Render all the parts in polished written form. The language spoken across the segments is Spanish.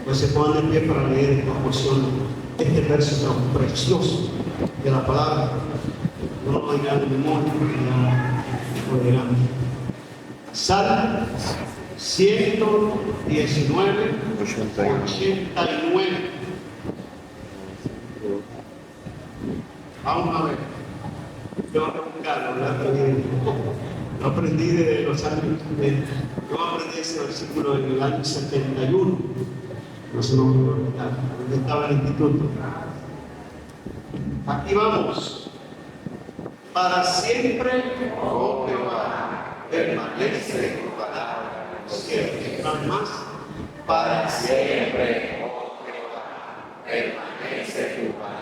Pues se pongan de pie para leer esta porción, este verso tan precioso de la palabra. No lo dirán de memoria, ya lo dirán. Salmo 119, 89. Vamos a ver. Tengo que buscarlo, ¿verdad? Lo aprendí de los años. Yo aprendí ese versículo en el año 71. No se me olvidó, donde estaba el instituto. Aquí vamos. Para siempre, oh Jehová, permanece tu palabra. Siempre. Una vez más. Para siempre, oh Jehová, permanece tu palabra.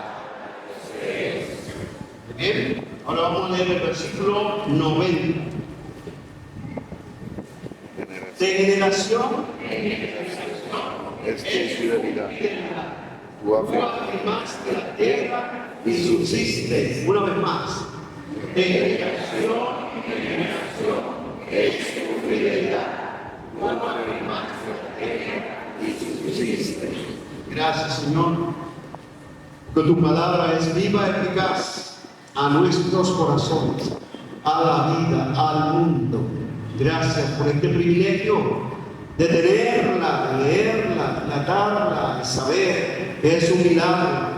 Bien, ahora vamos a leer el versículo 90. De generación en generación es tu fidelidad. Tú afirmaste la tierra y subsiste. Una vez más. De generación en generación es tu fidelidad. Tú afirmaste la tierra y subsiste. Gracias, Señor. Que tu palabra es viva y eficaz a nuestros corazones, a la vida, al mundo. Gracias por este privilegio de tenerla, de leerla, de tratarla, de saber que es un milagro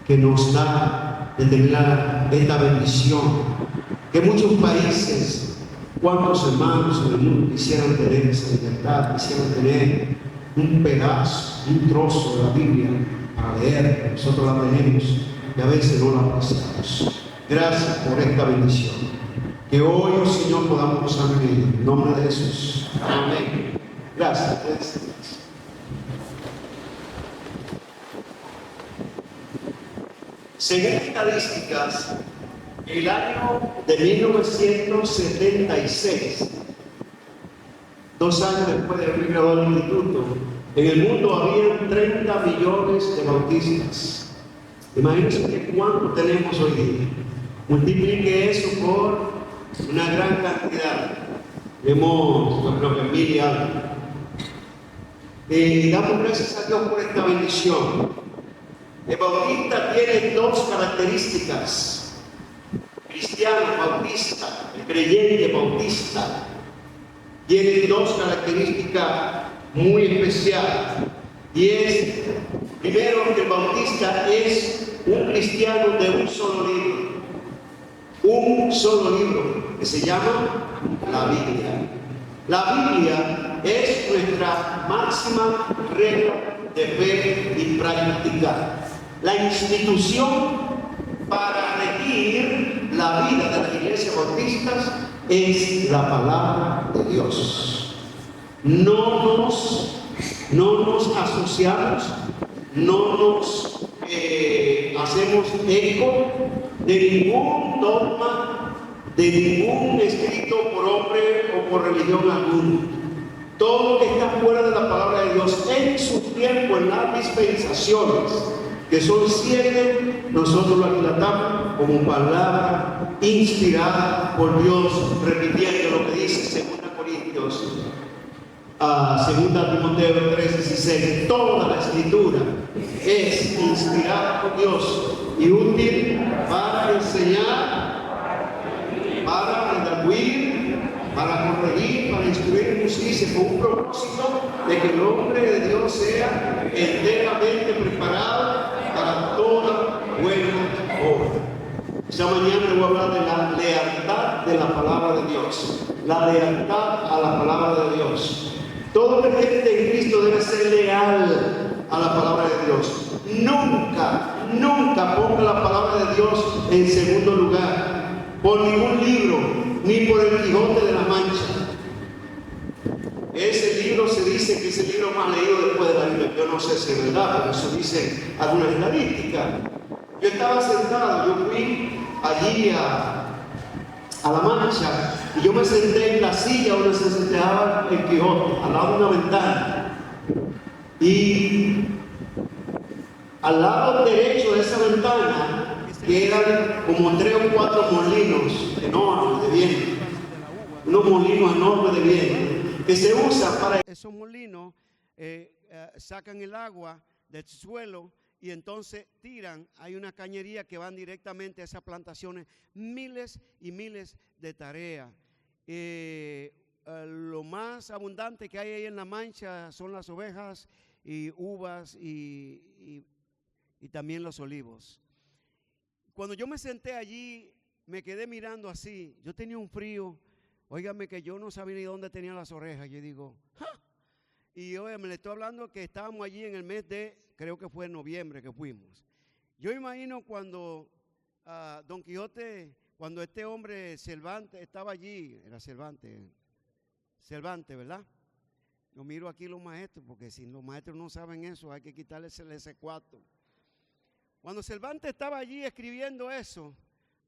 que nos da de tener esta bendición. Que muchos países, cuantos hermanos en el mundo quisieran tener esa libertad, quisieran tener un pedazo, un trozo de la Biblia para leer. Nosotros la tenemos y a veces no la apreciamos. Gracias por esta bendición. Que hoy, oh Señor, podamos gozar en ella. En nombre de Jesús. Amén. Gracias. Según estadísticas, el año de 1976, 2 años después de haber graduado el instituto, en el mundo había 30 millones de bautistas. Imagínense cuánto tenemos hoy día. Multiplique eso por una gran cantidad. Vemos, yo creo que 1000 y algo. Y damos gracias a Dios por esta bendición. El bautista tiene 2 características. Cristiano bautista, el creyente bautista, tiene 2 características muy especiales. Y es, primero, que el bautista es un cristiano de un solo libro. Un solo libro que se llama la Biblia. La Biblia es nuestra máxima regla de fe y práctica. La institución para regir la vida de las iglesias bautistas es la palabra de Dios. No nos asociamos, no nos hacemos eco de ningún dogma, de ningún escrito por hombre o por religión alguna. Todo lo que está fuera de la palabra de Dios en su tiempo, en las dispensaciones, que son 7, nosotros lo aclatamos como palabra inspirada por Dios, repitiendo lo que dice 2 Corintios, 2 Timoteo 3:16. Toda la escritura es inspirada por Dios y útil para enseñar, para redarguir, para corregir, para instruir en justicia, con un propósito de que el hombre de Dios sea enteramente preparado para toda buena obra. Esta mañana le voy a hablar de la lealtad de la palabra de Dios. La lealtad a la palabra de Dios. Todo creyente en Cristo debe ser leal a la palabra de Dios. Nunca ponga la palabra de Dios en segundo lugar, por ningún libro, ni por el Quijote de la Mancha. Ese libro se dice que es el libro más leído después de la Biblia. Yo no sé si es verdad, pero eso dice alguna estadística. Yo estaba sentado, yo fui allí a La Mancha y yo me senté en la silla donde se sentaba el Quijote, al lado de una ventana. Y al lado derecho de esa ventana, que eran como 3 o 4 molinos enormes de viento, unos molinos enormes de viento, que se usan para esos molinos sacan el agua del suelo y entonces tiran. Hay una cañería que van directamente a esas plantaciones, miles y miles de tareas. Lo más abundante que hay ahí en La Mancha son las ovejas y uvas y también los olivos. Cuando yo me senté allí, me quedé mirando así. Yo tenía un frío, óigame, que yo no sabía ni dónde tenía las orejas. Yo digo, ¡ja! Y óigame, le estoy hablando que estábamos allí en el mes de, creo que fue en noviembre que fuimos. Yo imagino cuando Don Quijote, cuando este hombre Cervantes estaba allí, era Cervantes, ¿verdad? Yo miro aquí los maestros, porque si los maestros no saben eso, hay que quitarles el S4. Cuando Cervantes estaba allí escribiendo eso,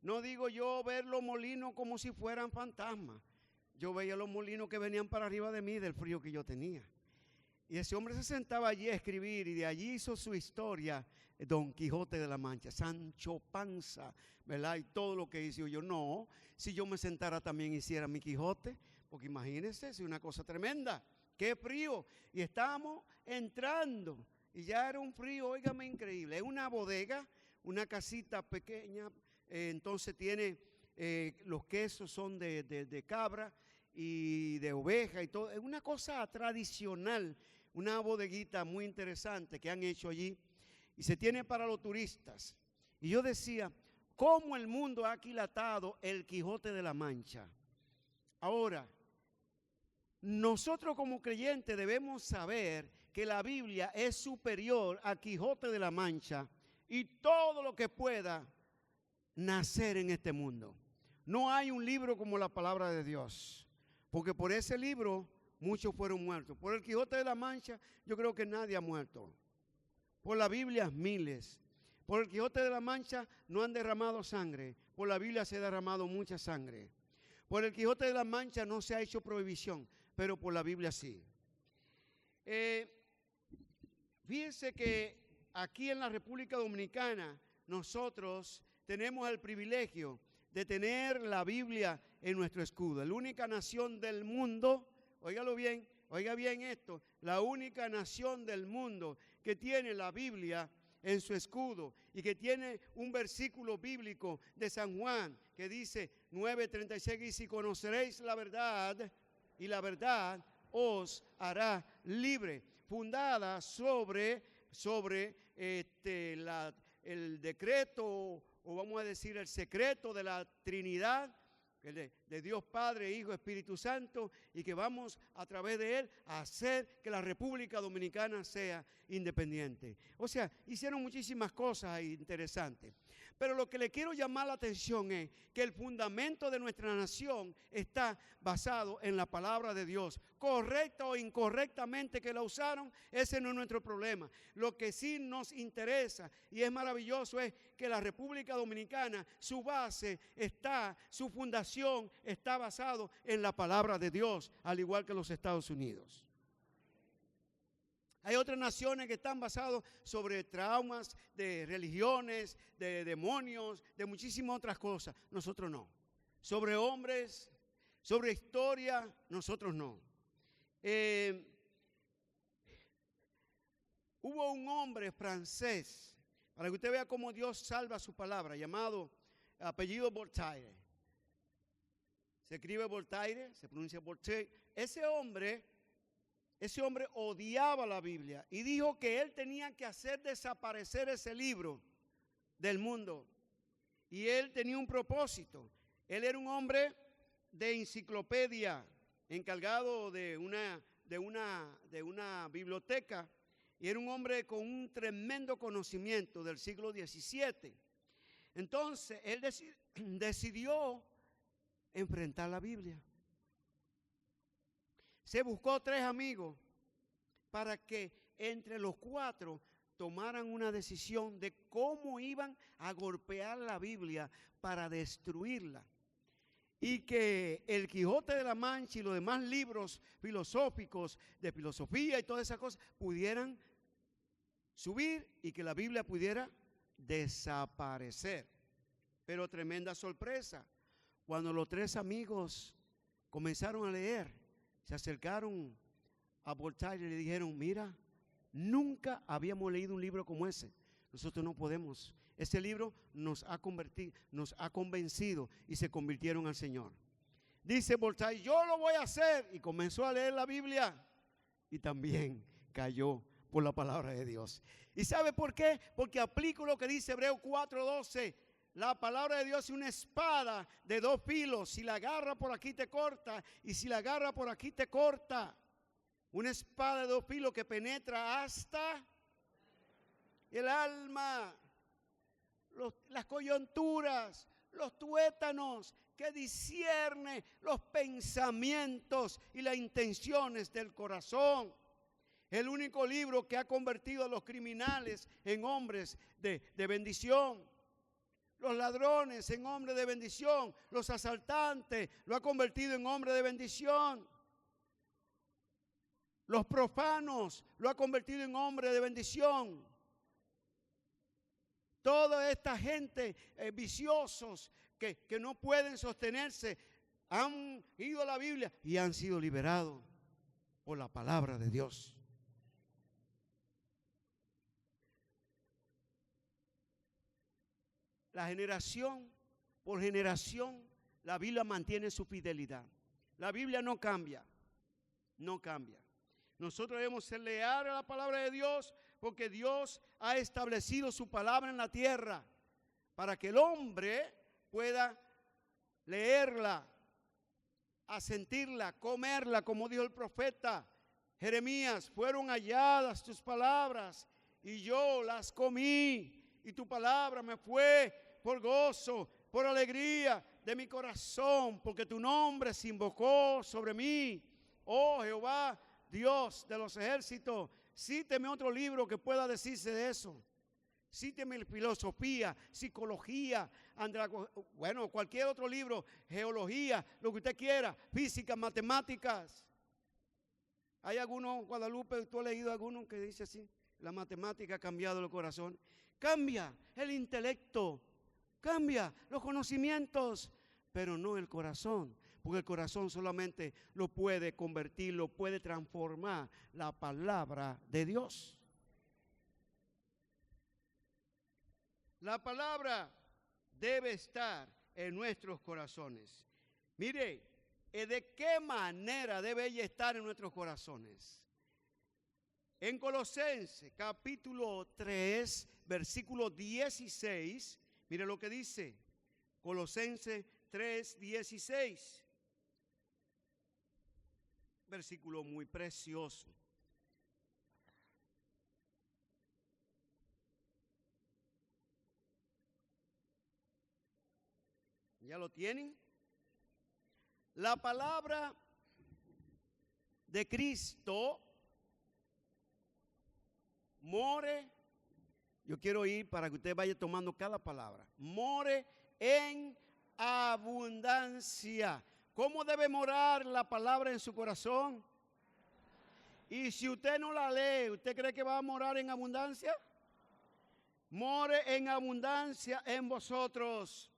no digo yo ver los molinos como si fueran fantasmas. Yo veía los molinos que venían para arriba de mí del frío que yo tenía. Y ese hombre se sentaba allí a escribir y de allí hizo su historia, Don Quijote de la Mancha, Sancho Panza, ¿verdad? Y todo lo que hizo. Yo, no, si yo me sentara también hiciera mi Quijote, porque imagínense, es una cosa tremenda, qué frío. Y estábamos entrando y ya era un frío, óigame, increíble. Es una bodega, una casita pequeña, entonces tiene, los quesos son de cabra y de oveja y todo. Es una cosa tradicional, una bodeguita muy interesante que han hecho allí y se tiene para los turistas. Y yo decía, ¿cómo el mundo ha aquilatado el Quijote de la Mancha? Ahora, nosotros como creyentes debemos saber que la Biblia es superior a Quijote de la Mancha y todo lo que pueda nacer en este mundo. No hay un libro como la palabra de Dios, porque por ese libro muchos fueron muertos. Por el Quijote de la Mancha yo creo que nadie ha muerto. Por la Biblia miles. Por el Quijote de la Mancha no han derramado sangre. Por la Biblia se ha derramado mucha sangre. Por el Quijote de la Mancha no se ha hecho prohibición, pero por la Biblia sí. Fíjense que aquí en la República Dominicana nosotros tenemos el privilegio de tener la Biblia en nuestro escudo. La única nación del mundo, óigalo bien, oiga bien esto, la única nación del mundo que tiene la Biblia en su escudo y que tiene un versículo bíblico de San Juan que dice 9:36, y si conoceréis la verdad, y la verdad os hará libre, fundada sobre el decreto, o vamos a decir el secreto de la Trinidad, de Dios Padre, Hijo, Espíritu Santo, y que vamos a través de él a hacer que la República Dominicana sea independiente. O sea, hicieron muchísimas cosas interesantes. Pero lo que le quiero llamar la atención es que el fundamento de nuestra nación está basado en la palabra de Dios. Correcta o incorrectamente que la usaron, ese no es nuestro problema. Lo que sí nos interesa y es maravilloso es que la República Dominicana, su base está, su fundación está basado en la palabra de Dios, al igual que los Estados Unidos. Hay otras naciones que están basadas sobre traumas de religiones, de demonios, de muchísimas otras cosas. Nosotros no. Sobre hombres, sobre historia, nosotros no. Hubo un hombre francés, para que usted vea cómo Dios salva su palabra, llamado apellido Voltaire. Se escribe Voltaire, se pronuncia Voltaire. Ese hombre odiaba la Biblia y dijo que él tenía que hacer desaparecer ese libro del mundo. Y él tenía un propósito. Él era un hombre de enciclopedia, encargado de una biblioteca, y era un hombre con un tremendo conocimiento del siglo XVII. Entonces, él decidió enfrentar la Biblia. Se buscó 3 amigos para que entre los 4 tomaran una decisión de cómo iban a golpear la Biblia para destruirla. Y que el Quijote de la Mancha y los demás libros filosóficos, de filosofía y todas esas cosas, pudieran subir y que la Biblia pudiera desaparecer. Pero tremenda sorpresa, cuando los 3 amigos comenzaron a leer, se acercaron a Voltaire y le dijeron, mira, nunca habíamos leído un libro como ese. Nosotros no podemos. Ese libro nos ha convencido y se convirtieron al Señor. Dice Voltaire, yo lo voy a hacer. Y comenzó a leer la Biblia y también cayó por la palabra de Dios. ¿Y sabe por qué? Porque aplico lo que dice Hebreos 4:12. La palabra de Dios es una espada de dos filos. Si la agarra por aquí te corta y si la agarra por aquí te corta. Una espada de dos filos que penetra hasta el alma, las coyunturas, los tuétanos, que discierne los pensamientos y las intenciones del corazón. El único libro que ha convertido a los criminales en hombres de bendición. Los ladrones en hombres de bendición. Los asaltantes lo ha convertido en hombres de bendición. Los profanos lo ha convertido en hombres de bendición. Toda esta gente viciosos que no pueden sostenerse han ido a la Biblia y han sido liberados por la palabra de Dios. La generación por generación, la Biblia mantiene su fidelidad. La Biblia no cambia, no cambia. Nosotros debemos ser leales a la palabra de Dios porque Dios ha establecido su palabra en la tierra para que el hombre pueda leerla, asentirla, comerla, como dijo el profeta Jeremías. Fueron halladas tus palabras y yo las comí y tu palabra me fue por gozo, por alegría de mi corazón, porque tu nombre se invocó sobre mí, oh Jehová, Dios de los ejércitos. Cíteme otro libro que pueda decirse de eso. Cíteme filosofía, psicología, bueno, cualquier otro libro, geología, lo que usted quiera, física, matemáticas. Hay algunos, Guadalupe, tú has leído algunos que dice así, la matemática ha cambiado el corazón. Cambia el intelecto, cambia los conocimientos, pero no el corazón. Porque el corazón solamente lo puede convertir, lo puede transformar la palabra de Dios. La palabra debe estar en nuestros corazones. Mire, ¿de qué manera debe ella estar en nuestros corazones? En Colosenses capítulo 3, versículo 16, mire lo que dice. Colosenses 3, 16. Versículo muy precioso. ¿Ya lo tienen? La palabra de Cristo more. Yo quiero ir para que usted vaya tomando cada palabra. More en abundancia. ¿Cómo debe morar la palabra en su corazón? Y si usted no la lee, ¿usted cree que va a morar en abundancia? More en abundancia en vosotros,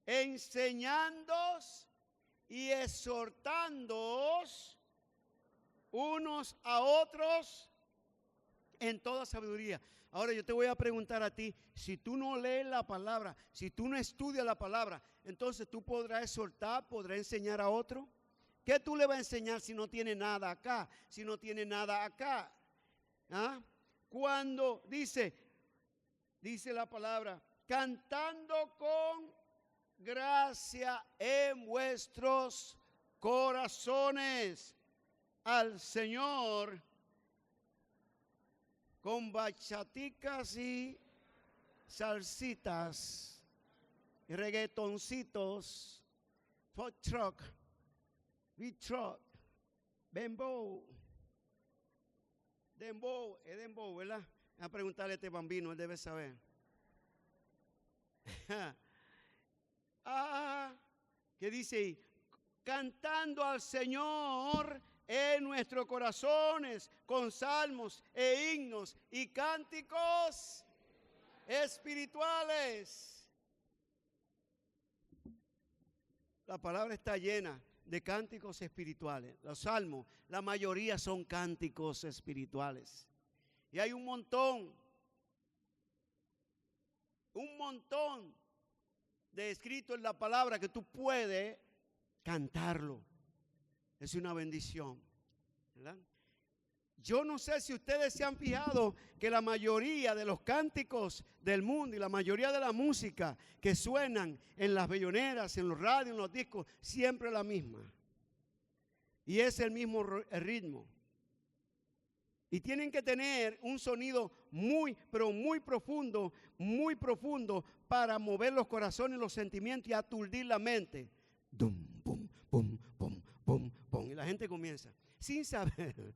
enseñándoos y exhortándoos unos a otros en toda sabiduría. Ahora yo te voy a preguntar a ti, si tú no lees la palabra, si tú no estudias la palabra, entonces tú podrás exhortar, podrás enseñar a otro. ¿Qué tú le vas a enseñar si no tiene nada acá? Si no tiene nada acá. ¿Ah? Cuando dice la palabra, cantando con gracia en vuestros corazones al Señor, con bachaticas y salsitas, reggaetoncitos, food truck, beat truck, dembow, es dembow, ¿verdad? A preguntarle a este bambino, él debe saber. ¿Qué dice ahí? Cantando al Señor en nuestros corazones con salmos e himnos y cánticos espirituales. La palabra está llena de cánticos espirituales. Los salmos, la mayoría son cánticos espirituales. Y hay un montón de escrito en la palabra que tú puedes cantarlo. Es una bendición, ¿verdad? Yo no sé si ustedes se han fijado que la mayoría de los cánticos del mundo y la mayoría de la música que suenan en las belloneras, en los radios, en los discos, siempre es la misma. Y es el mismo ritmo. Y tienen que tener un sonido pero muy profundo para mover los corazones y los sentimientos y aturdir la mente. Dum, bum, bum, bum, bum, bum. Y la gente comienza sin saber.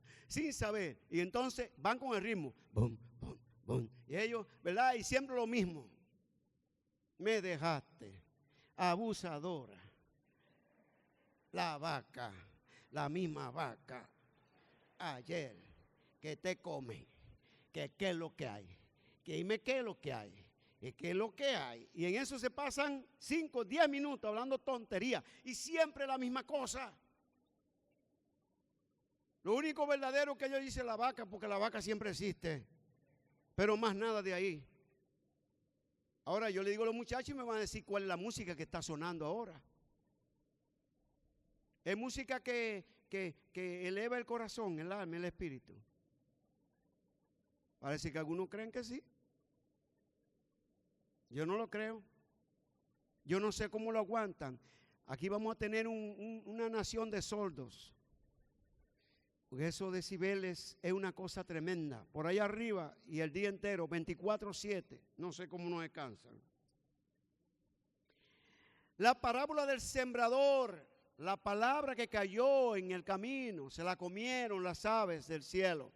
Y entonces van con el ritmo. Bum, bum, bum. Y ellos, ¿verdad? Y siempre lo mismo. Me dejaste, abusadora. La vaca, la misma vaca. Ayer, que te comen. Que qué es lo que hay. Que dime qué es lo que hay. ¿Y qué es lo que hay? Y en eso se pasan 5, 10 minutos hablando tonterías. Y siempre la misma cosa. Lo único verdadero que ellos dicen la vaca, porque la vaca siempre existe. Pero más nada de ahí. Ahora yo le digo a los muchachos y me van a decir cuál es la música que está sonando ahora. Es música que eleva el corazón, el alma, el espíritu. Parece que algunos creen que sí. Yo no lo creo. Yo no sé cómo lo aguantan. Aquí vamos a tener una nación de sordos. Porque esos decibeles es una cosa tremenda. Por ahí arriba y el día entero, 24/7. No sé cómo nos descansan. La parábola del sembrador, la palabra que cayó en el camino, se la comieron las aves del cielo.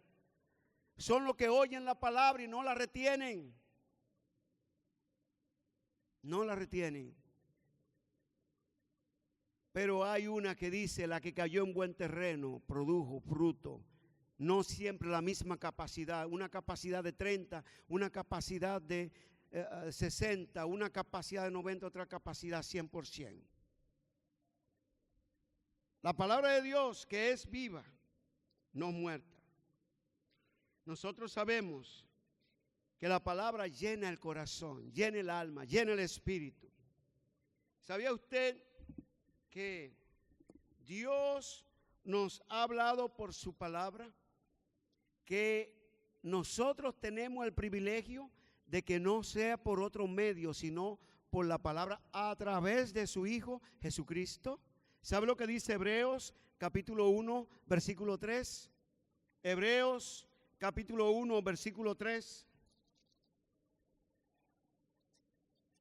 Son los que oyen la palabra y no la retienen. No la retienen. Pero hay una que dice, la que cayó en buen terreno, produjo fruto. No siempre la misma capacidad, una capacidad de 30, una capacidad de 60, una capacidad de 90, otra capacidad 100%. La palabra de Dios que es viva, no muerta. Nosotros sabemos que la palabra llena el corazón, llena el alma, llena el espíritu. ¿Sabía usted que Dios nos ha hablado por su palabra? Que nosotros tenemos el privilegio de que no sea por otro medio, sino por la palabra a través de su Hijo Jesucristo. ¿Sabe lo que dice Hebreos capítulo 1, versículo 3? Hebreos capítulo 1, versículo 3.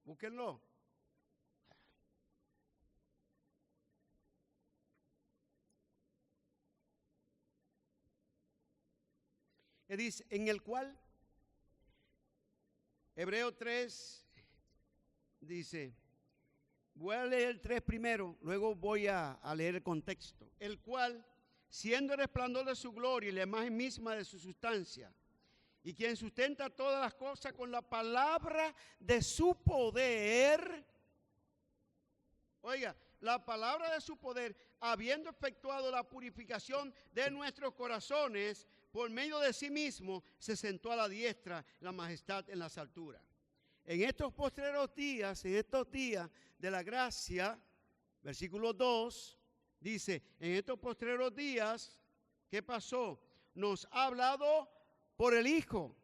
Búsquenlo. Que dice, en el cual, Hebreo 3, dice, voy a leer el 3 primero, luego voy a leer el contexto. El cual, siendo el resplandor de su gloria y la imagen misma de su sustancia, y quien sustenta todas las cosas con la palabra de su poder. Oiga, la palabra de su poder, habiendo efectuado la purificación de nuestros corazones, por medio de sí mismo, se sentó a la diestra la majestad en las alturas. En estos postreros días, en estos días de la gracia, versículo 2, dice, en estos postreros días, ¿qué pasó? Nos ha hablado por el Hijo,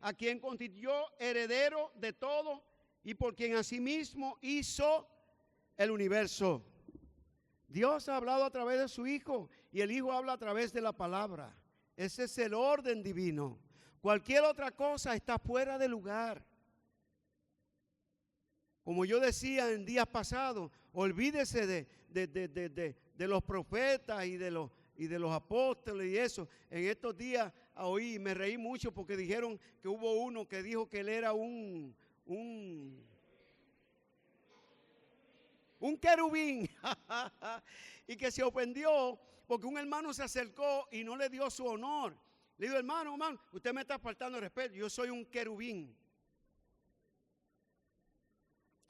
a quien constituyó heredero de todo y por quien asimismo hizo el universo. Dios ha hablado a través de su Hijo y el Hijo habla a través de la palabra. Ese es el orden divino. Cualquier otra cosa está fuera de lugar. Como yo decía en días pasados, olvídese de los profetas y de los apóstoles y eso. En estos días oí y me reí mucho porque dijeron que hubo uno que dijo que él era un querubín y que se ofendió porque un hermano se acercó y no le dio su honor. Le digo, hermano, usted me está faltando el respeto, yo soy un querubín.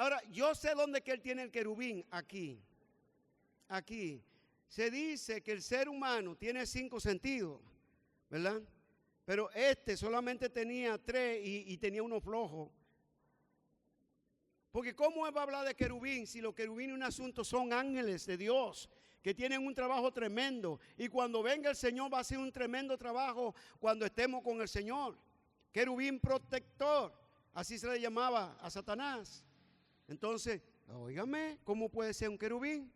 Ahora, yo sé dónde que él tiene el querubín, aquí. Aquí. Se dice que el ser humano tiene 5 sentidos, ¿verdad? Pero este solamente tenía 3 y tenía uno flojo. Porque ¿cómo va a hablar de querubín si los querubines en un asunto son ángeles de Dios que tienen un trabajo tremendo? Y cuando venga el Señor va a ser un tremendo trabajo cuando estemos con el Señor. Querubín protector, así se le llamaba a Satanás. Entonces, óigame, ¿cómo puede ser un querubín?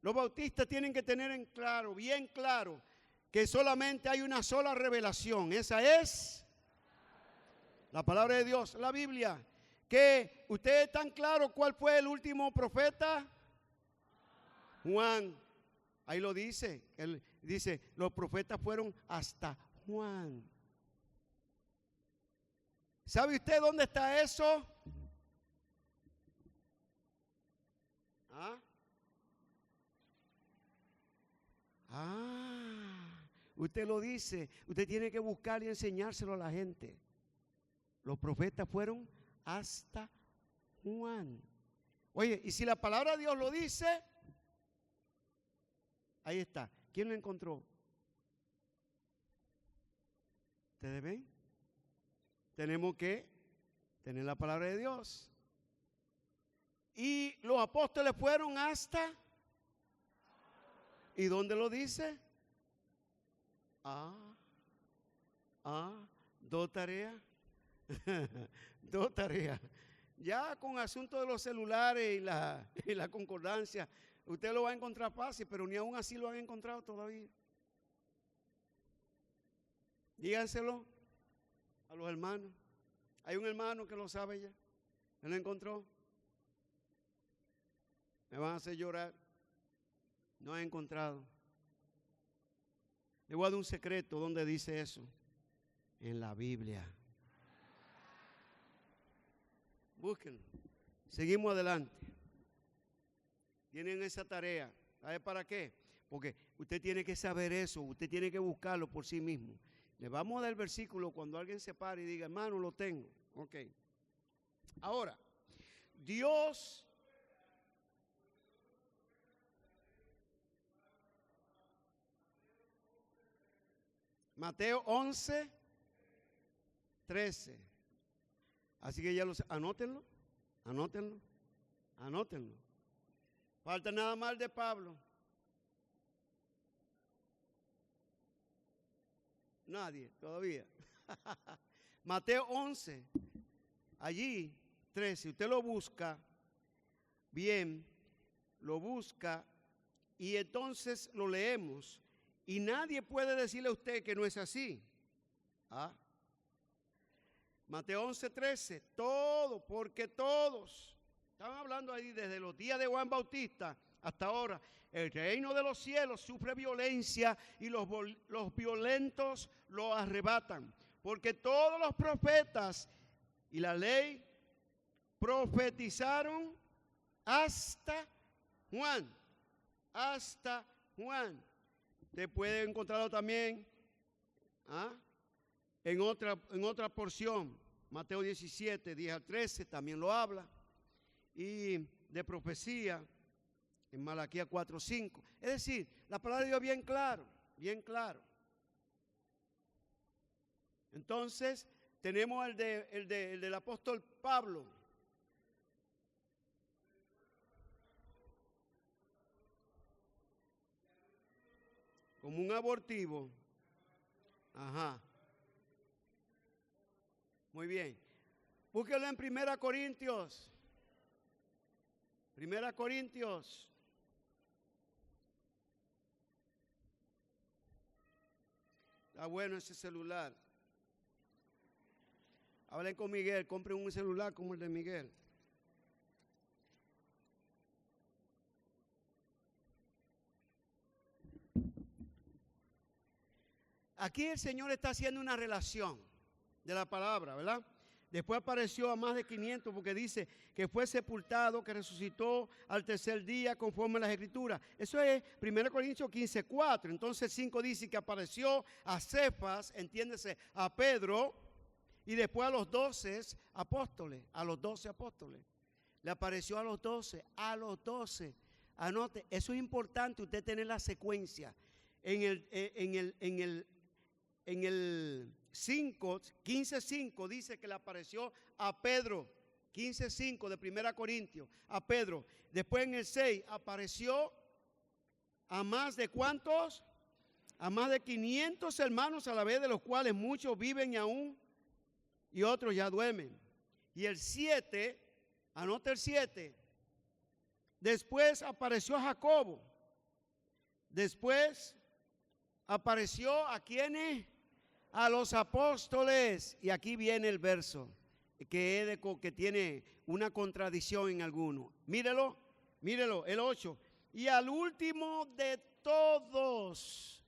Los bautistas tienen que tener en claro, bien claro, que solamente hay una sola revelación. Esa es la palabra de Dios, la Biblia. Que ustedes están claros cuál fue el último profeta. Juan. Ahí lo dice. Él dice, los profetas fueron hasta Juan. ¿Sabe usted dónde está eso? ¿Ah? Usted lo dice. Usted tiene que buscar y enseñárselo a la gente. Los profetas fueron hasta Juan. Oye, y si la palabra de Dios lo dice, ahí está. ¿Quién lo encontró? ¿Ustedes ven? Tenemos que tener la palabra de Dios. Y los apóstoles fueron hasta. ¿Y dónde lo dice? Dos tareas. Dos tareas. Ya con asunto de los celulares y la concordancia, usted lo va a encontrar fácil, pero ni aún así lo han encontrado todavía. Díganselo a los hermanos. Hay un hermano que lo sabe ya. ¿Él lo encontró? Me van a hacer llorar. No he encontrado. Le voy a dar un secreto. ¿Dónde dice eso? En la Biblia. Búsquenlo. Seguimos adelante. Tienen esa tarea. ¿Sabe para qué? Porque usted tiene que saber eso. Usted tiene que buscarlo por sí mismo. Le vamos a dar el versículo cuando alguien se pare y diga, hermano, lo tengo. Ok. Ahora, Dios... Mateo 11, 13. Así que ya anótenlo, anótenlo, anótenlo. Falta nada más de Pablo. Nadie, todavía. Mateo 11, allí 13. Usted lo busca, bien, lo busca y entonces lo leemos. Y nadie puede decirle a usted que no es así. Mateo 11:13, todo, porque todos, están hablando ahí desde los días de Juan Bautista hasta ahora, el reino de los cielos sufre violencia y los violentos lo arrebatan. Porque todos los profetas y la ley profetizaron hasta Juan, hasta Juan. Usted puede encontrarlo también en otra porción. Mateo 17, 10 al 13 también lo habla. Y de profecía en Malaquías 4, 5. Es decir, la palabra de Dios bien claro, bien claro. Entonces, tenemos el del apóstol Pablo. Como un abortivo. Ajá. Muy bien. Búsquelo en 1 Corintios. 1 Corintios. Está bueno ese celular. Hablen con Miguel, compren un celular como el de Miguel. Aquí el Señor está haciendo una relación de la palabra, ¿verdad? Después apareció a más de 500 porque dice que fue sepultado, que resucitó al tercer día conforme a las Escrituras. Eso es 1 Corintios 15, 4. Entonces 5 dice que apareció a Cefas, entiéndese, a Pedro, Y después a los 12 apóstoles, a los 12 apóstoles. Le apareció a los 12, a los 12. Anote, eso es importante, usted tener la secuencia. En el 5, 15:5 dice que le apareció a Pedro. 15:5 de 1 Corintios, a Pedro. Después en el 6 apareció a más de ¿cuántos? A más de 500 hermanos a la vez, de los cuales muchos viven aún y otros ya duermen. Y el 7, anota el 7, después apareció a Jacobo. Después apareció a quienes, a los apóstoles. Y aquí viene el verso que tiene una contradicción en alguno. Mírelo, el 8. Y al último de todos.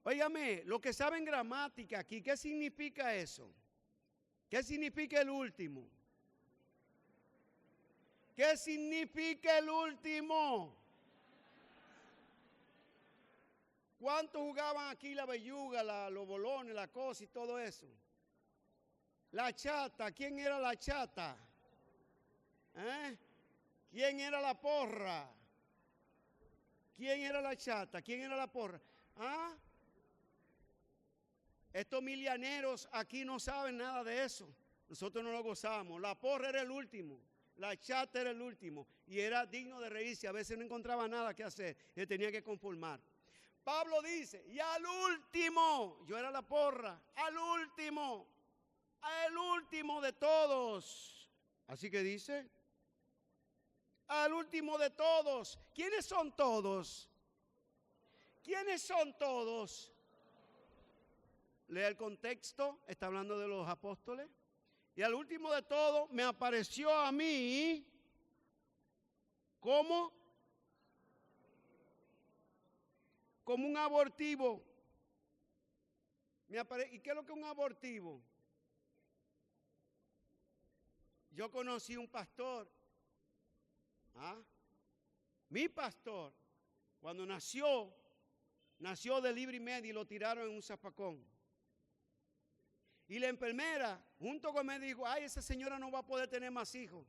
Óigame, lo que saben gramática aquí, ¿qué significa eso? ¿Qué significa el último? ¿Qué significa el último? ¿Cuántos jugaban aquí la belluga, los bolones, la cosa y todo eso? La chata, ¿quién era la chata? ¿Quién era la porra? ¿Quién era la chata? ¿Quién era la porra? Estos milianeros aquí no saben nada de eso. Nosotros no lo gozamos. La porra era el último. La chata era el último. Y era digno de reírse. A veces no encontraba nada que hacer. Él tenía que conformar. Pablo dice, y al último, yo era la porra, al último de todos. Así que dice, al último de todos. ¿Quiénes son todos? ¿Quiénes son todos? Lea el contexto, está hablando de los apóstoles. Y al último de todos me apareció a mí como un abortivo. ¿Y qué es lo que es un abortivo? Yo conocí un pastor. Mi pastor, cuando nació de libre y medio y lo tiraron en un zafacón. Y la enfermera, junto con él, dijo, ay, esa señora no va a poder tener más hijos.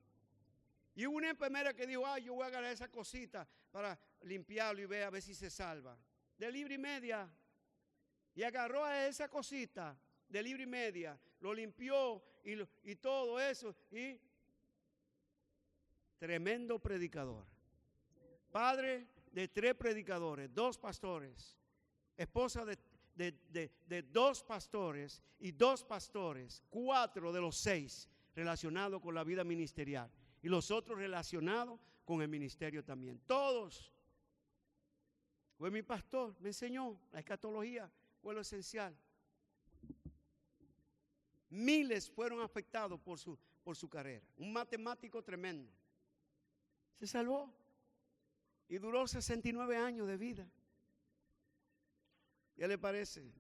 Y hubo una enfermera que dijo, ay, yo voy a agarrar esa cosita para limpiarlo y ver a ver si se salva. De libre y media. Y agarró a esa cosita de libre y media, lo limpió y todo eso. Y tremendo predicador. Padre de 3 predicadores, 2 pastores, esposa de 2 pastores y 2 pastores, 4 de los 6 relacionados con la vida ministerial y los otros relacionados con el ministerio también. Todos. Fue mi pastor, me enseñó la escatología, fue lo esencial. Miles fueron afectados por su carrera. Un matemático tremendo. Se salvó y duró 69 años de vida. ¿Qué le parece?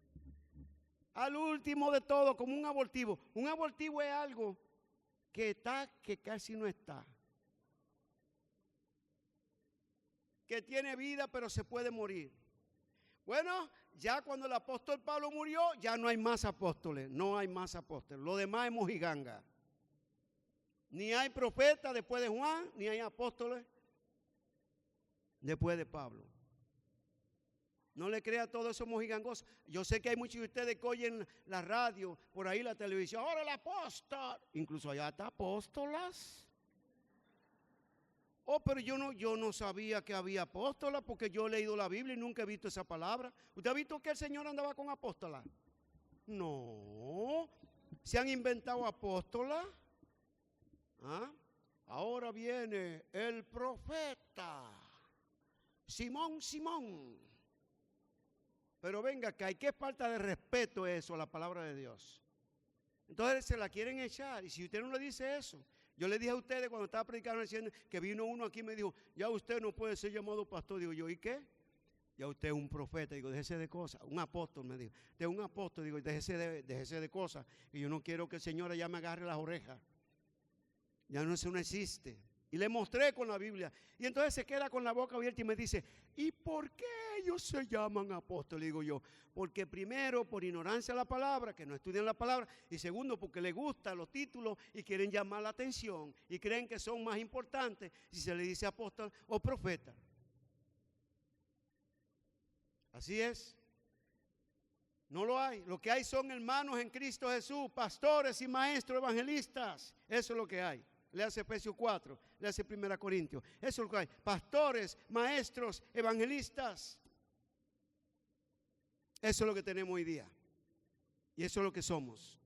Al último de todo, como un abortivo. Un abortivo es algo que está, que casi no está. Que tiene vida, pero se puede morir. Bueno, ya cuando el apóstol Pablo murió, ya no hay más apóstoles. No hay más apóstoles. Lo demás es mojiganga. Ni hay profeta después de Juan, ni hay apóstoles después de Pablo. No le crea todo eso mojigangoso. Yo sé que hay muchos de ustedes que oyen la radio, por ahí la televisión. Ahora el apóstol. Incluso allá está apóstolas. Oh, pero yo no sabía que había apóstolas porque yo he leído la Biblia y nunca he visto esa palabra. ¿Usted ha visto que el Señor andaba con apóstolas? No. ¿Se han inventado apóstolas? Ahora viene el profeta Simón. Pero venga acá, ¿y qué falta de respeto es eso a la palabra de Dios? Entonces se la quieren echar. Y si usted no le dice eso, yo le dije a ustedes cuando estaba predicando diciendo que vino uno aquí y me dijo, ya usted no puede ser llamado pastor. Digo yo, ¿y qué? Ya usted es un profeta. Digo, déjese de cosas. Un apóstol me dijo, usted es un apóstol. Digo, déjese de cosas. Y yo no quiero que el Señor ya me agarre las orejas. Ya no, eso no existe. Y le mostré con la Biblia. Y entonces se queda con la boca abierta y me dice, ¿y por qué ellos se llaman apóstoles? Digo yo, porque primero por ignorancia de la palabra, que no estudian la palabra, y segundo porque les gustan los títulos y quieren llamar la atención y creen que son más importantes si se les dice apóstol o profeta. Así es. No lo hay. Lo que hay son hermanos en Cristo Jesús, pastores y maestros evangelistas. Eso es lo que hay. Léase Efesios 4, léase 1 Corintios. Eso es lo que hay. Pastores, maestros, evangelistas. Eso es lo que tenemos hoy día. Y eso es lo que somos.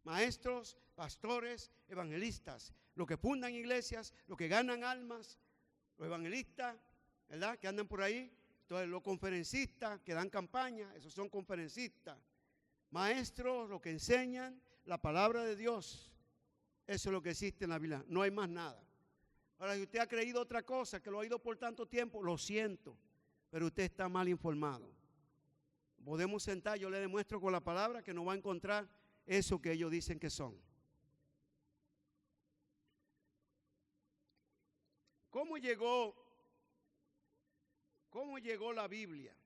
Maestros, pastores, evangelistas. Los que fundan iglesias, los que ganan almas, los evangelistas, ¿verdad? Que andan por ahí. Entonces los conferencistas que dan campaña, esos son conferencistas. Maestros, los que enseñan la palabra de Dios. Eso es lo que existe en la Biblia, no hay más nada. Ahora, si usted ha creído otra cosa, que lo ha oído por tanto tiempo, lo siento, pero usted está mal informado. Podemos sentar, yo le demuestro con la palabra que no va a encontrar eso que ellos dicen que son. ¿Cómo llegó la Biblia?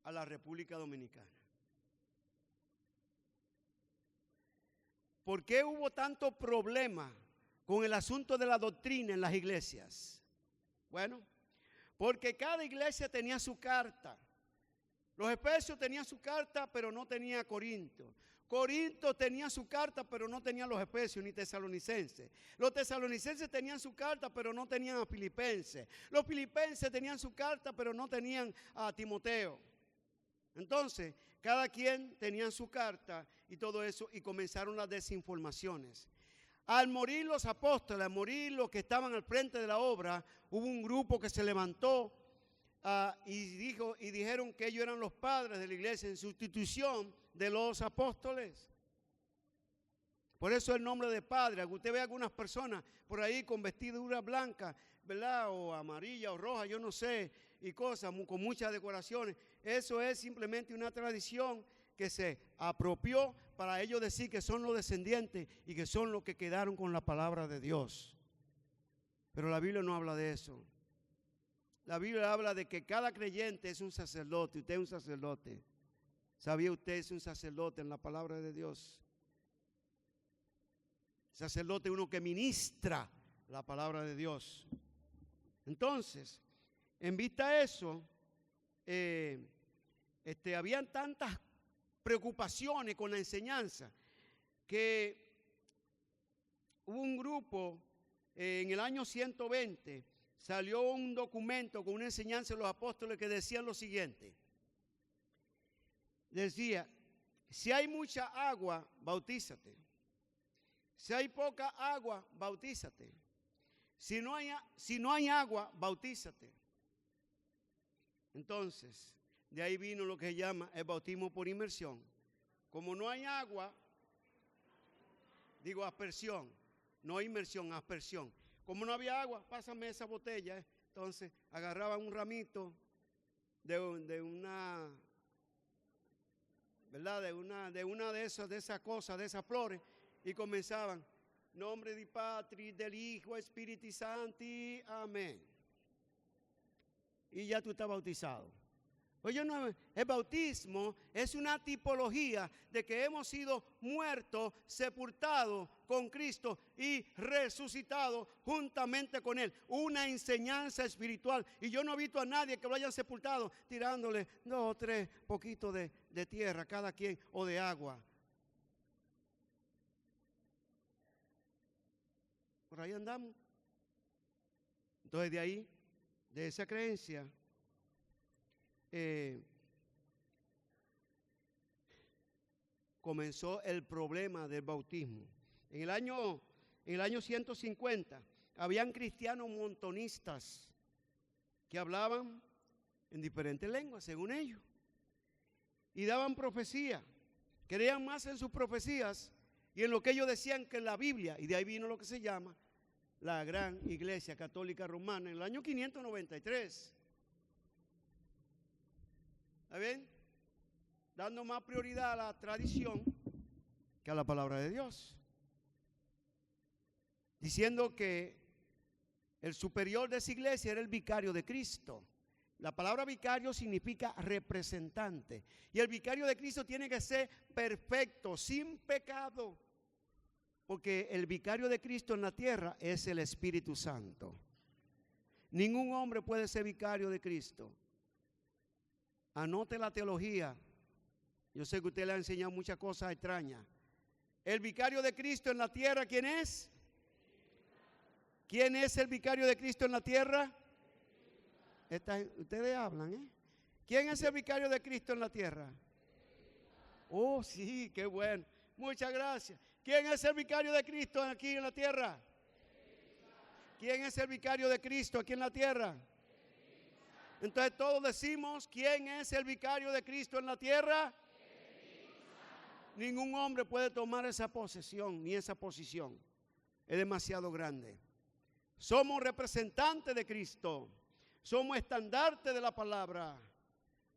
A la República Dominicana. ¿Por qué hubo tanto problema con el asunto de la doctrina en las iglesias? Bueno, porque cada iglesia tenía su carta. Los efesios tenían su carta, pero no tenía Corinto. Corinto tenía su carta, pero no tenía los efesios ni tesalonicenses. Los tesalonicenses tenían su carta, pero no tenían a Filipenses. Los filipenses tenían su carta, pero no tenían a Timoteo. Entonces, cada quien tenía su carta y todo eso, y comenzaron las desinformaciones. Al morir los apóstoles, al morir los que estaban al frente de la obra, hubo un grupo que se levantó y dijeron que ellos eran los padres de la iglesia en sustitución de los apóstoles. Por eso el nombre de padre. Usted ve algunas personas por ahí con vestiduras blancas, ¿verdad? O amarilla o roja, yo no sé, y cosas con muchas decoraciones. Eso es simplemente una tradición que se apropió para ellos decir que son los descendientes y que son los que quedaron con la palabra de Dios. Pero la Biblia no habla de eso. La Biblia habla de que cada creyente es un sacerdote. Usted es un sacerdote. ¿Sabía usted es un sacerdote en la palabra de Dios? Sacerdote es uno que ministra la palabra de Dios. Entonces, en vista a eso, habían tantas preocupaciones con la enseñanza que hubo un grupo en el año 120, salió un documento con una enseñanza de los apóstoles que decían lo siguiente. Decía, si hay mucha agua, bautízate. Si hay poca agua, bautízate. Si no hay agua, bautízate. Entonces, de ahí vino lo que se llama el bautismo por inmersión. Como no hay agua, digo aspersión, no inmersión, aspersión. Como no había agua, pásame esa botella. Entonces, agarraban un ramito de una, ¿verdad? De una de esas cosas, de esas flores, y comenzaban, nombre di Patri, del Hijo, Espíritu Santo, amén. Y ya tú estás bautizado. Oye, no, el bautismo es una tipología de que hemos sido muertos, sepultados con Cristo y resucitados juntamente con Él. Una enseñanza espiritual. Y yo no he visto a nadie que lo hayan sepultado tirándole 2 o 3 poquitos de tierra cada quien o de agua. Por ahí andamos. Entonces de ahí, de esa creencia, comenzó el problema del bautismo. En el año 150 habían cristianos montonistas que hablaban en diferentes lenguas, según ellos, y daban profecía, creían más en sus profecías y en lo que ellos decían que en la Biblia, y de ahí vino lo que se llama la Gran Iglesia Católica Romana en el año 593. ¿Está bien? Dando más prioridad a la tradición que a la palabra de Dios, diciendo que el superior de esa iglesia era el vicario de Cristo. La palabra vicario significa representante. Y el vicario de Cristo tiene que ser perfecto, sin pecado. Porque el vicario de Cristo en la tierra es el Espíritu Santo. Ningún hombre puede ser vicario de Cristo. Anote la teología. Yo sé que usted le ha enseñado muchas cosas extrañas. El vicario de Cristo en la tierra, ¿quién es? ¿Quién es el vicario de Cristo en la tierra? Ustedes hablan, ¿eh? ¿Quién es el vicario de Cristo en la tierra? Oh, sí, qué bueno. Muchas gracias. ¿Quién es el vicario de Cristo aquí en la tierra? ¿Quién es el vicario de Cristo aquí en la tierra? Entonces todos decimos, ¿quién es el vicario de Cristo en la tierra? Ningún hombre puede tomar esa posesión ni esa posición. Es demasiado grande. Somos representantes de Cristo. Somos estandartes de la palabra.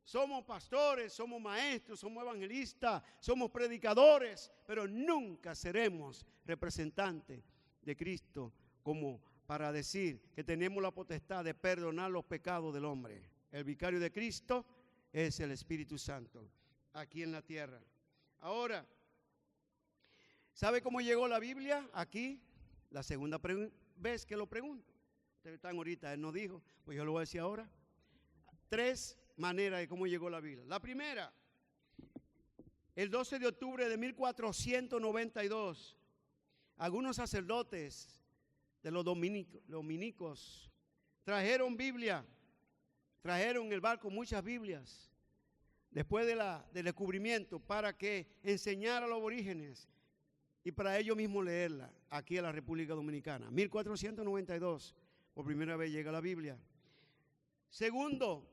Somos pastores, somos maestros, somos evangelistas, somos predicadores, pero nunca seremos representantes de Cristo como para decir que tenemos la potestad de perdonar los pecados del hombre. El vicario de Cristo es el Espíritu Santo aquí en la tierra. Ahora, ¿sabe cómo llegó la Biblia aquí? La segunda vez que lo pregunto. Ustedes están ahorita, él nos dijo, pues yo lo voy a decir ahora. 3 maneras de cómo llegó la Biblia. La primera, el 12 de octubre de 1492, algunos sacerdotes de los dominicos trajeron Biblia, trajeron en el barco muchas Biblias después del descubrimiento para que enseñara a los aborígenes y para ellos mismos leerla aquí en la República Dominicana. 1492, por primera vez llega la Biblia. Segundo,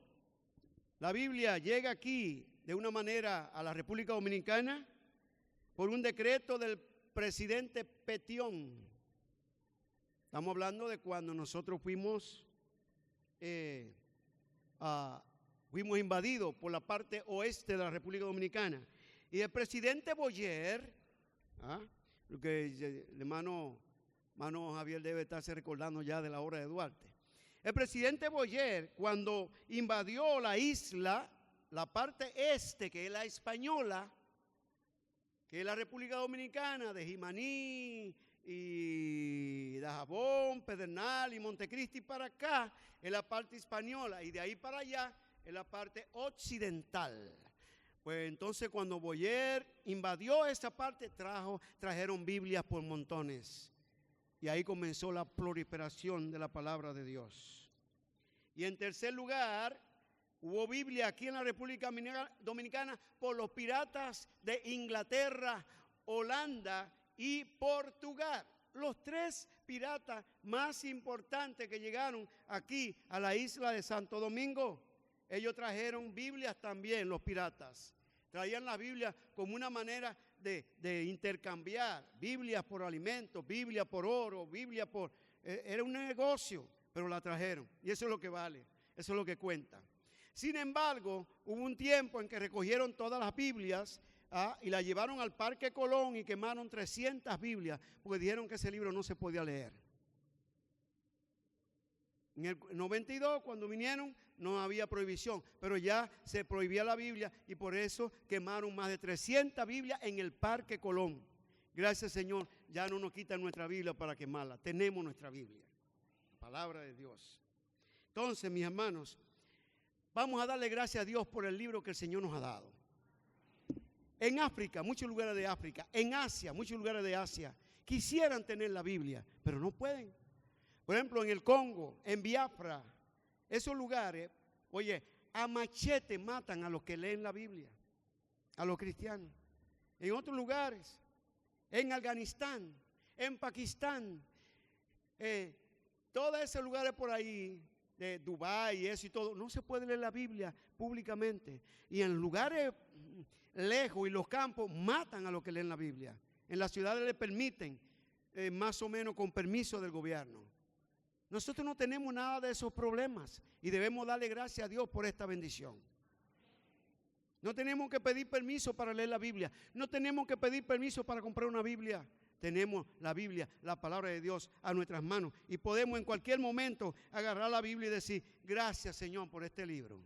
la Biblia llega aquí de una manera a la República Dominicana por un decreto del presidente Petión. Estamos hablando de cuando nosotros fuimos invadidos por la parte oeste de la República Dominicana. Y el presidente Boyer, lo que el hermano Javier debe estarse recordando ya de la obra de Duarte. El presidente Boyer, cuando invadió la isla, la parte este, que es la española, que es la República Dominicana, de Jimaní y Dajabón, Pedernal y Montecristi para acá, es la parte española, y de ahí para allá es la parte occidental. Pues entonces cuando Boyer invadió esa parte, trajeron Biblias por montones. Y ahí comenzó la proliferación de la palabra de Dios. Y en tercer lugar, hubo Biblia aquí en la República Dominicana por los piratas de Inglaterra, Holanda y Portugal. Los 3 piratas más importantes que llegaron aquí a la isla de Santo Domingo. Ellos trajeron Biblias también, los piratas. Traían la Biblia como una manera de intercambiar. Biblias por alimentos, Biblia por oro, Biblia por... Era un negocio, pero la trajeron. Y eso es lo que vale, eso es lo que cuenta. Sin embargo, hubo un tiempo en que recogieron todas las Biblias y las llevaron al Parque Colón y quemaron 300 Biblias porque dijeron que ese libro no se podía leer. En el 92, cuando vinieron, no había prohibición, pero ya se prohibía la Biblia y por eso quemaron más de 300 Biblias en el Parque Colón. Gracias, Señor, ya no nos quitan nuestra Biblia para quemarla. Tenemos nuestra Biblia, la palabra de Dios. Entonces, mis hermanos, vamos a darle gracias a Dios por el libro que el Señor nos ha dado. En África, muchos lugares de África, en Asia, muchos lugares de Asia, quisieran tener la Biblia, pero no pueden. Por ejemplo, en el Congo, en Biafra, esos lugares, oye, a machete matan a los que leen la Biblia, a los cristianos. En otros lugares, en Afganistán, en Pakistán, todos esos lugares por ahí, de Dubái y eso y todo, no se puede leer la Biblia públicamente. Y en lugares lejos y los campos matan a los que leen la Biblia. En las ciudades le permiten, más o menos con permiso del gobierno. Nosotros no tenemos nada de esos problemas y debemos darle gracias a Dios por esta bendición. No tenemos que pedir permiso para leer la Biblia. No tenemos que pedir permiso para comprar una Biblia. Tenemos la Biblia, la palabra de Dios a nuestras manos. Y podemos en cualquier momento agarrar la Biblia y decir, gracias Señor por este libro.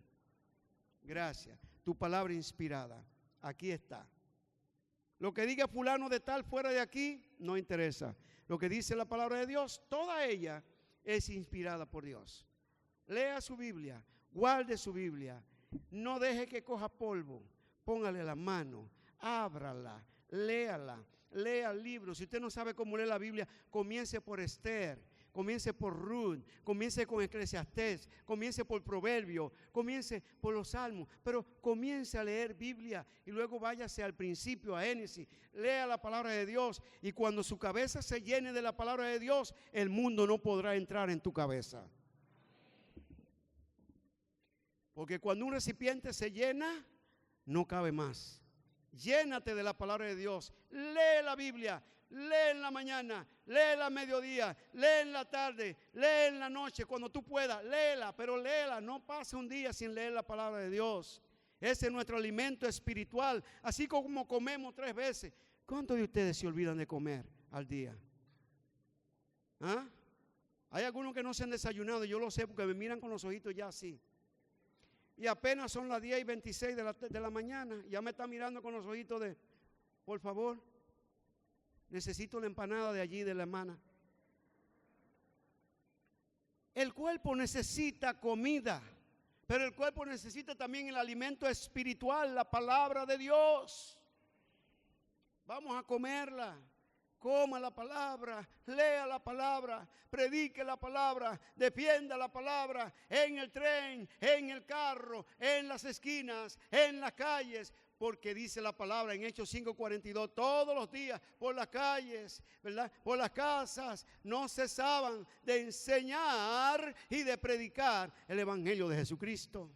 Gracias. Tu palabra inspirada. Aquí está. Lo que diga fulano de tal fuera de aquí, no interesa. Lo que dice la palabra de Dios, toda ella es inspirada por Dios. Lea su Biblia, guarde su Biblia. No deje que coja polvo. Póngale la mano, ábrala, léala, lea el libro. Si usted no sabe cómo leer la Biblia, comience por Esther, comience por Ruth, comience con Eclesiastés, comience por Proverbios, comience por los Salmos, pero comience a leer Biblia y luego váyase al principio, a Génesis, lea la palabra de Dios, y cuando su cabeza se llene de la palabra de Dios, el mundo no podrá entrar en tu cabeza. Porque cuando un recipiente se llena, no cabe más. Llénate de la palabra de Dios. Lee la Biblia. Lee en la mañana. Lee a mediodía. Lee en la tarde. Lee en la noche. Cuando tú puedas, léela. Pero léela. No pase un día sin leer la palabra de Dios. Ese es nuestro alimento espiritual. Así como comemos 3 veces. ¿Cuántos de ustedes se olvidan de comer al día? ¿Ah? Hay algunos que no se han desayunado. Yo lo sé porque me miran con los ojitos ya así. Y apenas son las 10:26 de la mañana. Ya me está mirando con los ojitos de, por favor, necesito la empanada de allí, de la hermana. El cuerpo necesita comida, pero el cuerpo necesita también el alimento espiritual, la palabra de Dios. Vamos a comerla. Coma la palabra, lea la palabra, predique la palabra, defienda la palabra en el tren, en el carro, en las esquinas, en las calles, porque dice la palabra en Hechos 5:42, todos los días por las calles, ¿verdad? Por las casas, no cesaban de enseñar y de predicar el evangelio de Jesucristo.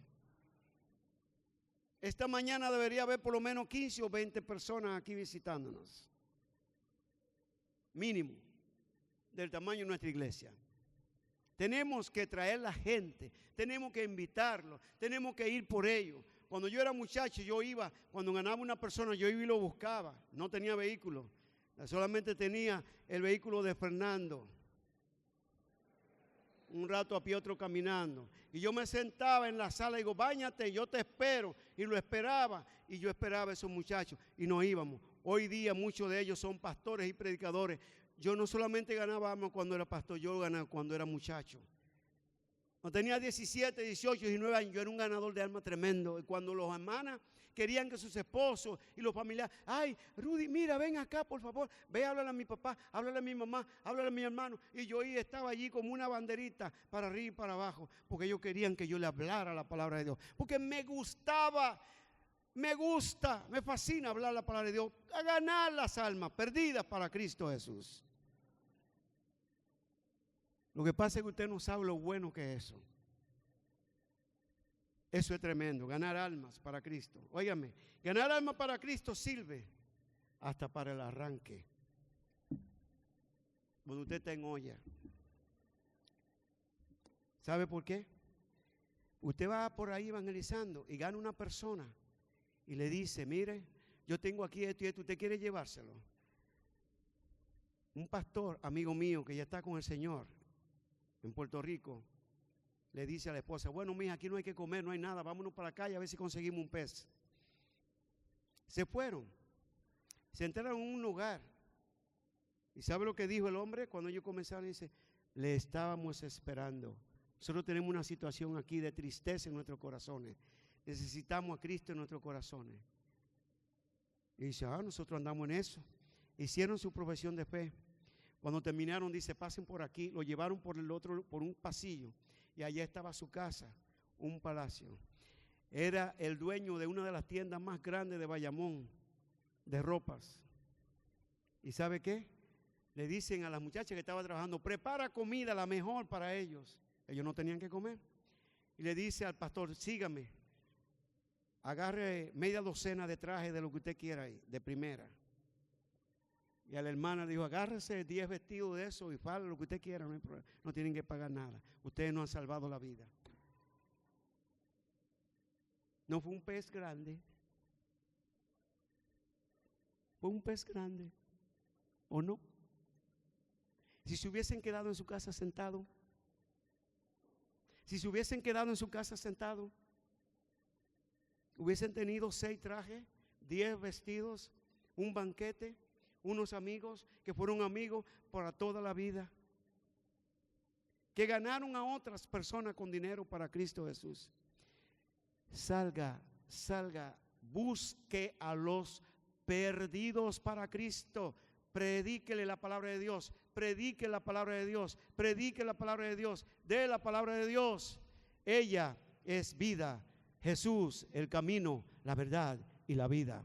Esta mañana debería haber por lo menos 15 o 20 personas aquí visitándonos. Mínimo, del tamaño de nuestra iglesia. Tenemos que traer la gente, tenemos que invitarlos, tenemos que ir por ellos. Cuando yo era muchacho, yo iba, cuando ganaba una persona, yo iba y lo buscaba. No tenía vehículo, solamente tenía el vehículo de Fernando. Un rato a pie, otro caminando. Y yo me sentaba en la sala y digo, báñate, yo te espero. Y lo esperaba, y yo esperaba a esos muchachos, y nos íbamos. Hoy día muchos de ellos son pastores y predicadores. Yo no solamente ganaba almas cuando era pastor, yo ganaba cuando era muchacho. Cuando tenía 17, 18, 19 años, yo era un ganador de almas tremendo. Y cuando los hermanas querían que sus esposos y los familiares, ay, Rudy, mira, ven acá, por favor, ve, háblale a mi papá, háblale a mi mamá, háblale a mi hermano. Y yo estaba allí como una banderita para arriba y para abajo, porque ellos querían que yo le hablara la palabra de Dios. Porque me gustaba. Me gusta, me fascina hablar la palabra de Dios, a ganar las almas perdidas para Cristo Jesús. Lo que pasa es que usted no sabe lo bueno que es eso. Eso es tremendo, ganar almas para Cristo. Óigame, ganar almas para Cristo sirve hasta para el arranque. Cuando usted está en olla. ¿Sabe por qué? Usted va por ahí evangelizando y gana una persona. Y le dice, mire, yo tengo aquí esto y esto, ¿usted quiere llevárselo? Un pastor, amigo mío, que ya está con el Señor en Puerto Rico, le dice a la esposa, bueno, mija, aquí no hay que comer, no hay nada, vámonos para la calle a ver si conseguimos un pez. Se fueron, se entraron en un lugar. ¿Y sabe lo que dijo el hombre? Cuando ellos comenzaron, dice, le estábamos esperando. Nosotros tenemos una situación aquí de tristeza en nuestros corazones. Necesitamos a Cristo en nuestros corazones. Y dice, nosotros andamos en eso. Hicieron su profesión de fe. Cuando terminaron, dice, pasen por aquí. Lo llevaron por el otro, por un pasillo. Y allá estaba su casa, un palacio. Era el dueño de una de las tiendas más grandes de Bayamón, de ropas. ¿Y sabe qué? Le dicen a las muchachas que estaba trabajando, prepara comida, la mejor para ellos. Ellos no tenían que comer. Y le dice al pastor, sígame. Agarre media docena de trajes de lo que usted quiera ahí, de primera. Y a la hermana le dijo, agárrese 10 vestidos de eso y falda, lo que usted quiera, no hay problema. No tienen que pagar nada. Ustedes no han salvado la vida. No fue un pez grande, fue un pez grande, ¿o no? Si se hubiesen quedado en su casa sentado, si se hubiesen quedado en su casa sentado, hubiesen tenido 6 trajes, 10 vestidos, un banquete, unos amigos que fueron amigos para toda la vida, que ganaron a otras personas con dinero para Cristo Jesús. Salga, busque a los perdidos para Cristo. Predíquele la palabra de Dios, predique la palabra de Dios, predique la palabra de Dios, dé la palabra de Dios. Ella es vida, Jesús, el camino, la verdad y la vida.